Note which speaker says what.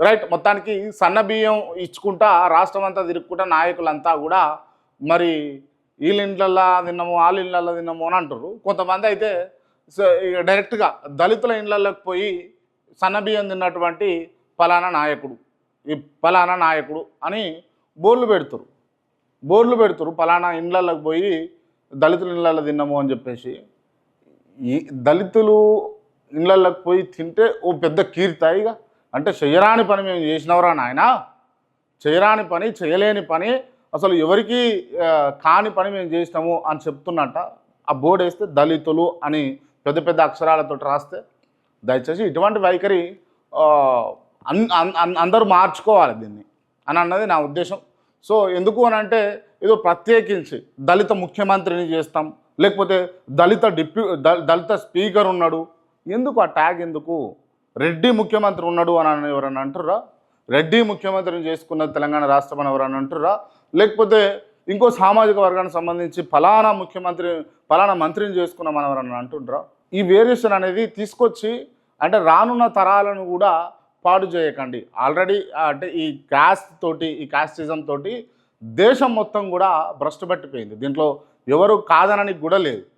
Speaker 1: Right. మొత్తానికి సన్న బియ్యం ఇచ్చుకుంటా రాష్ట్రం అంతా తిరుక్కుంటా నాయకులంతా కూడా మరి వీళ్ళ ఇండ్లల్లో తిన్నాము వాళ్ళ ఇళ్ళల్లో తిన్నాము అని అంటారు. కొంతమంది అయితే డైరెక్ట్గా దళితుల ఇళ్ళల్లోకి పోయి సన్న బియ్యం తిన్నటువంటి ఫలానా నాయకుడు, ఈ ఫలానా నాయకుడు అని బోర్లు పెడుతురు. ఫలానా ఇళ్ళల్లోకి పోయి దళితుల ఇళ్ళల్లో తిన్నాము అని చెప్పేసి. ఈ దళితులు ఇళ్ళల్లోకి పోయి తింటే ఓ పెద్ద కీర్తాయిగా, అంటే చేయరాని పని మేము చేసినవరా నాయన, చేయరాని పని, చేయలేని పని, అసలు ఎవరికి కాని పని మేము చేసినాము అని చెప్తున్నట్ట. ఆ బోర్డు వేస్తే దళితులు అని పెద్ద పెద్ద అక్షరాలతో రాస్తే దయచేసి ఇటువంటి వైఖరి అందరూ మార్చుకోవాలి దీన్ని అని అన్నది నా ఉద్దేశం. సో ఎందుకు అని అంటే ఏదో ప్రత్యేకించి దళిత ముఖ్యమంత్రిని చేస్తాం, లేకపోతే దళిత స్పీకర్ ఉన్నాడు, ఎందుకు ఆ ట్యాగ్ ఎందుకు? రెడ్డి ముఖ్యమంత్రి ఉన్నాడు అని ఎవరన్నా అంటుర్రా? రెడ్డి ముఖ్యమంత్రిని చేసుకున్న తెలంగాణ రాష్ట్రం అని ఎవరన్నా అంటుర్రా? లేకపోతే ఇంకో సామాజిక వర్గానికి సంబంధించి ఫలానా మంత్రిని చేసుకున్నామని ఎవరన్నా అంటుండ్రా? ఈ వేరియేషన్ అనేది తీసుకొచ్చి అంటే రానున్న తరాలను కూడా పాడు చేయకండి. ఆల్రెడీ అంటే ఈ కాస్టిజం తోటి దేశం మొత్తం కూడా భ్రష్టు పట్టిపోయింది. దీంట్లో ఎవరు కాదనని కూడా లేదు.